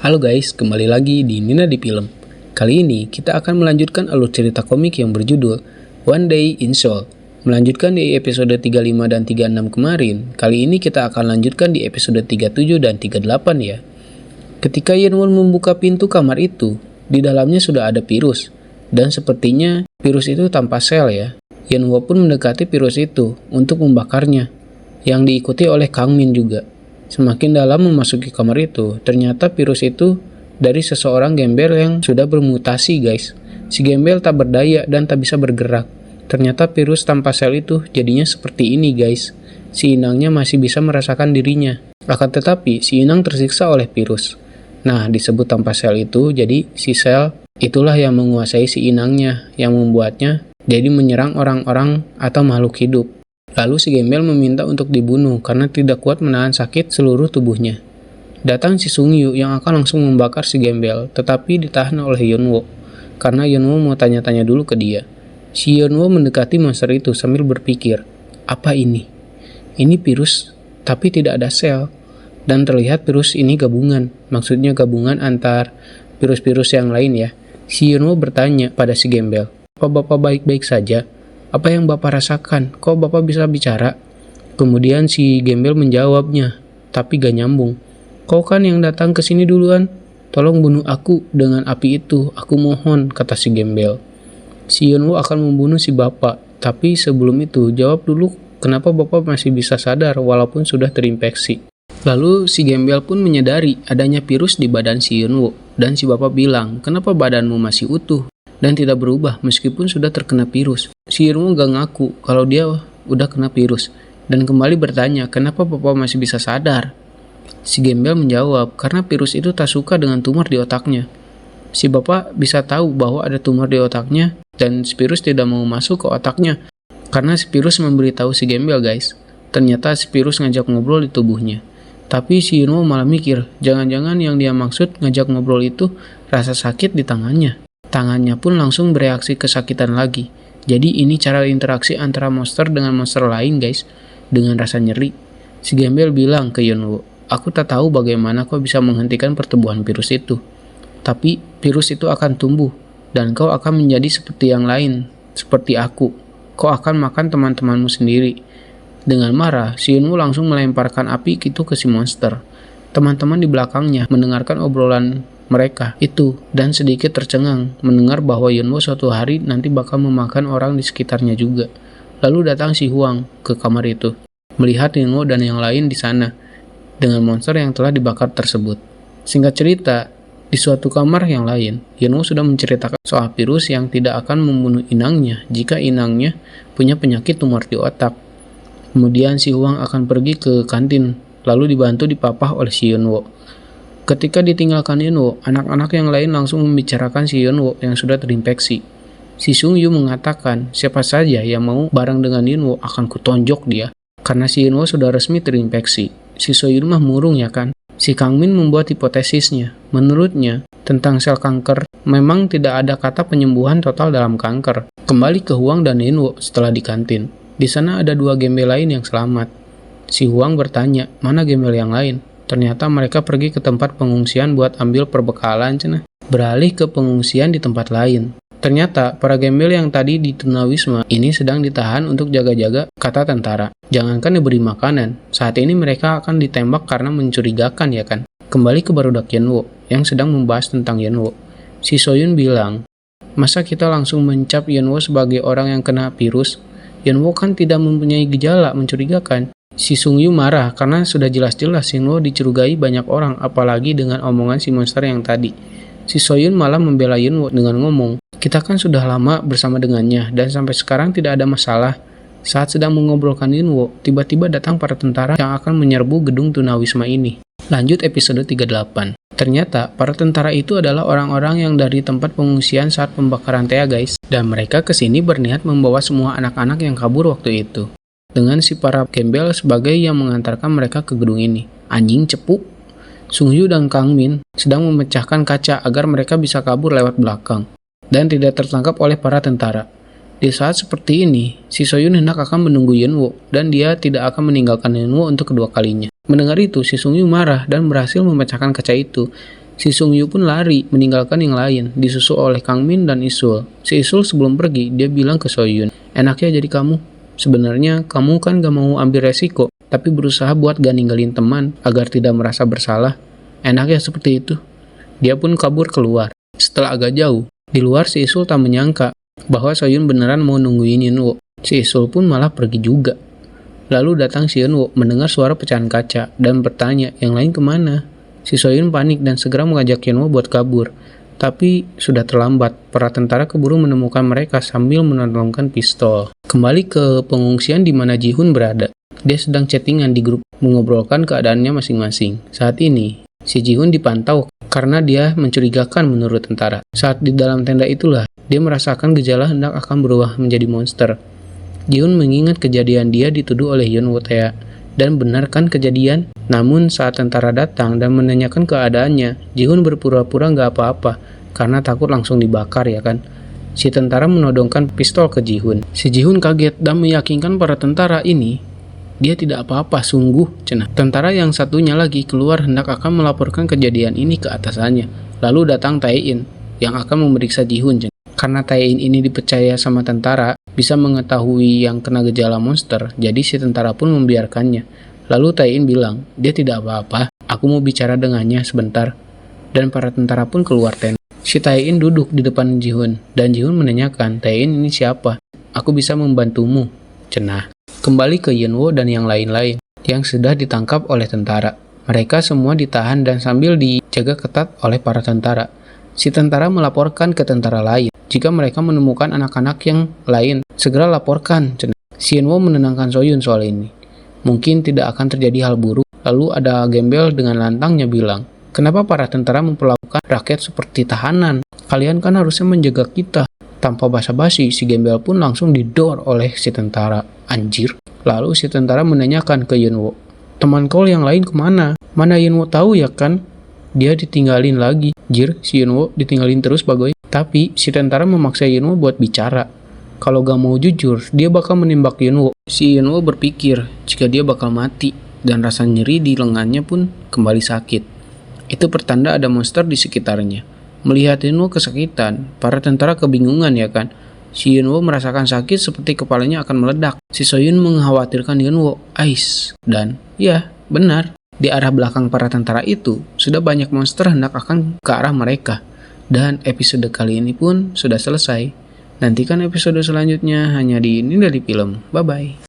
Halo guys, kembali lagi di Nina di Film. Kali ini kita akan melanjutkan alur cerita komik yang berjudul One Day in Seoul. Melanjutkan di episode 35 dan 36 kemarin, kali ini kita akan lanjutkan di episode 37 dan 38 ya. Ketika Yeonwon membuka pintu kamar itu, di dalamnya sudah ada virus. Dan sepertinya virus itu tanpa sel ya. Yeonwon pun mendekati virus itu untuk membakarnya, yang diikuti oleh Kang Min juga. Semakin dalam memasuki kamar itu, ternyata virus itu dari seseorang gembel yang sudah bermutasi guys. Si gembel tak berdaya dan tak bisa bergerak. Ternyata virus tanpa sel itu jadinya seperti ini guys. Si inangnya masih bisa merasakan dirinya. Akan tetapi si inang tersiksa oleh virus. Nah, disebut tanpa sel itu, jadi si sel itulah yang menguasai si inangnya, yang membuatnya jadi menyerang orang-orang atau makhluk hidup. Lalu si gembel meminta untuk dibunuh karena tidak kuat menahan sakit seluruh tubuhnya. Datang si Sungyu yang akan langsung membakar si gembel, tetapi ditahan oleh Yeonwon karena Yeonwon mau tanya-tanya dulu ke dia. Si Yeonwon mendekati monster itu sambil berpikir, apa ini? Ini virus, tapi tidak ada sel. Dan terlihat virus ini gabungan, maksudnya gabungan antar virus-virus yang lain ya. Si Yeonwon bertanya pada si gembel, apa bapak baik-baik saja? Apa yang bapak rasakan? Kok bapak bisa bicara? Kemudian si gembel menjawabnya, tapi gak nyambung. Kau kan yang datang ke sini duluan. Tolong bunuh aku dengan api itu, aku mohon, kata si gembel. Si Yeonwon akan membunuh si bapak, tapi sebelum itu jawab dulu kenapa bapak masih bisa sadar walaupun sudah terinfeksi. Lalu si gembel pun menyadari adanya virus di badan si Yeonwon, dan si bapak bilang, kenapa badanmu masih utuh dan tidak berubah meskipun sudah terkena virus. Si Yeonwon gak ngaku kalau dia udah kena virus dan kembali bertanya kenapa bapak masih bisa sadar. Si gembel menjawab karena virus itu tak suka dengan tumor di otaknya. Si bapak bisa tahu bahwa ada tumor di otaknya dan si virus tidak mau masuk ke otaknya karena si virus memberitahu si gembel guys. Ternyata si virus ngajak ngobrol di tubuhnya. Tapi si Yeonwon malah mikir jangan-jangan yang dia maksud ngajak ngobrol itu rasa sakit di tangannya. Tangannya pun langsung bereaksi kesakitan lagi. Jadi ini cara interaksi antara monster dengan monster lain guys, dengan rasa nyeri. Si gembel bilang ke Yeonwon, aku tak tahu bagaimana kau bisa menghentikan pertumbuhan virus itu. Tapi virus itu akan tumbuh, dan kau akan menjadi seperti yang lain, seperti aku. Kau akan makan teman-temanmu sendiri. Dengan marah, si Yeonwon langsung melemparkan api itu ke si monster. Teman-teman di belakangnya mendengarkan obrolan mereka itu dan sedikit tercengang mendengar bahwa Yeonwon suatu hari nanti bakal memakan orang di sekitarnya juga. Lalu datang si Huang ke kamar itu, melihat Yeonwon dan yang lain di sana dengan monster yang telah dibakar tersebut. Singkat cerita, di suatu kamar yang lain, Yeonwon sudah menceritakan soal virus yang tidak akan membunuh inangnya jika inangnya punya penyakit tumor di otak. Kemudian si Huang akan pergi ke kantin, lalu dibantu dipapah oleh si Yeonwon. Ketika ditinggalkan Yeonwon, anak-anak yang lain langsung membicarakan si Yeonwon yang sudah terinfeksi. Si Sungyu mengatakan, siapa saja yang mau bareng dengan Yeonwon akan kutonjok dia, karena si Yeonwon sudah resmi terinfeksi. Si Soyun mah murung ya kan? Si Kang Min membuat hipotesisnya. Menurutnya, tentang sel kanker, memang tidak ada kata penyembuhan total dalam kanker. Kembali ke Huang dan Yeonwon setelah di kantin. Di sana ada dua gembel lain yang selamat. Si Huang bertanya, mana gembel yang lain? Ternyata mereka pergi ke tempat pengungsian buat ambil perbekalan cenah. Beralih ke pengungsian di tempat lain. Ternyata para gembel yang tadi di tunawisma ini sedang ditahan untuk jaga-jaga, kata tentara. Jangankan diberi makanan, saat ini mereka akan ditembak karena mencurigakan ya kan. Kembali ke barudak Yeonwon yang sedang membahas tentang Yeonwon. Si Soyun bilang, masa kita langsung mencap Yeonwon sebagai orang yang kena virus? Yeonwon kan tidak mempunyai gejala mencurigakan. Si Sungyu marah karena sudah jelas-jelas Yeonwon dicurigai banyak orang, apalagi dengan omongan si monster yang tadi. Si Soyun malah membela Yeonwon dengan ngomong, kita kan sudah lama bersama dengannya dan sampai sekarang tidak ada masalah. Saat sedang mengobrolkan Yeonwon, tiba-tiba datang para tentara yang akan menyerbu gedung tunawisma ini. Lanjut episode 38. Ternyata para tentara itu adalah orang-orang yang dari tempat pengungsian saat pembakaran Thea guys, dan mereka kesini berniat membawa semua anak-anak yang kabur waktu itu. Dengan si para gembel sebagai yang mengantarkan mereka ke gedung ini. Anjing cepu. Sungyu dan Kang Min sedang memecahkan kaca agar mereka bisa kabur lewat belakang dan tidak tertangkap oleh para tentara. Di saat seperti ini, si Soyun hendak akan menunggu Yeonwon dan dia tidak akan meninggalkan Yeonwon untuk kedua kalinya. Mendengar itu, si Sungyu marah dan berhasil memecahkan kaca itu. Si Sung Yu pun lari, meninggalkan yang lain, disusul oleh Kang Min dan Isul. Si Isul sebelum pergi, dia bilang ke Soyun, enaknya jadi kamu. Sebenarnya kamu kan gak mau ambil resiko, tapi berusaha buat gak ninggalin teman agar tidak merasa bersalah. Enaknya seperti itu. Dia pun kabur keluar. Setelah agak jauh, di luar si Isul tak menyangka bahwa Soyun beneran mau nungguin Yunwo. Si Isul pun malah pergi juga. Lalu datang si Yunwo mendengar suara pecahan kaca dan bertanya, yang lain kemana? Si Soyun panik dan segera mengajak Yunwo buat kabur. Tapi sudah terlambat, para tentara keburu menemukan mereka sambil menodongkan pistol. Kembali ke pengungsian di mana Ji-Hun berada. Dia sedang chattingan di grup, mengobrolkan keadaannya masing-masing. Saat ini, si Ji-Hun dipantau karena dia mencurigakan menurut tentara. Saat di dalam tenda itulah, dia merasakan gejala hendak akan berubah menjadi monster. Ji-Hun mengingat kejadian dia dituduh oleh Yunwo Tae. Dan benar kan kejadian? Namun saat tentara datang dan menanyakan keadaannya, Ji-Hun berpura-pura nggak apa-apa karena takut langsung dibakar ya kan. Si tentara menodongkan pistol ke Ji-Hun. Si Ji-Hun kaget dan meyakinkan para tentara ini dia tidak apa-apa sungguh cenah. Tentara yang satunya lagi keluar hendak akan melaporkan kejadian ini ke atasannya. Lalu datang Tae-in yang akan memeriksa Ji-Hun cenah. Karena Tae-in ini dipercaya sama tentara bisa mengetahui yang kena gejala monster, jadi si tentara pun membiarkannya. Lalu Tae-in bilang, dia tidak apa-apa, aku mau bicara dengannya sebentar. Dan para tentara pun keluar tenda. Si Tae-in duduk di depan Ji-Hun, dan Ji-Hun menanyakan, Tae-in ini siapa? Aku bisa membantumu, cenah. Kembali ke Yunwo dan yang lain-lain, yang sudah ditangkap oleh tentara. Mereka semua ditahan dan sambil dijaga ketat oleh para tentara. Si tentara melaporkan ke tentara lain. Jika mereka menemukan anak-anak yang lain, segera laporkan. Si Yunwo menenangkan Soyun soal ini. Mungkin tidak akan terjadi hal buruk. Lalu ada gembel dengan lantangnya bilang, kenapa para tentara memperlakukan rakyat seperti tahanan? Kalian kan harusnya menjaga kita. Tanpa basa-basi, si gembel pun langsung didor oleh si tentara. Anjir. Lalu si tentara menanyakan ke Yunwo, teman kau yang lain kemana? Mana Yunwo tahu ya kan? Dia ditinggalin lagi. Jir, si Yunwo ditinggalin terus bagoy. Tapi si tentara memaksa Yunwo buat bicara. Kalau gak mau jujur, dia bakal menembak Yunwo. Si Yunwo berpikir jika dia bakal mati dan rasa nyeri di lengannya pun kembali sakit. Itu pertanda ada monster di sekitarnya. Melihat Yunwo kesakitan, para tentara kebingungan ya kan. Si Yunwo merasakan sakit seperti kepalanya akan meledak. Si Soyun mengkhawatirkan Yunwo, ais. Dan ya, benar. Di arah belakang para tentara itu, sudah banyak monster hendak akan ke arah mereka. Dan episode kali ini pun sudah selesai. Nantikan episode selanjutnya hanya di Ini Dari Film. Bye-bye.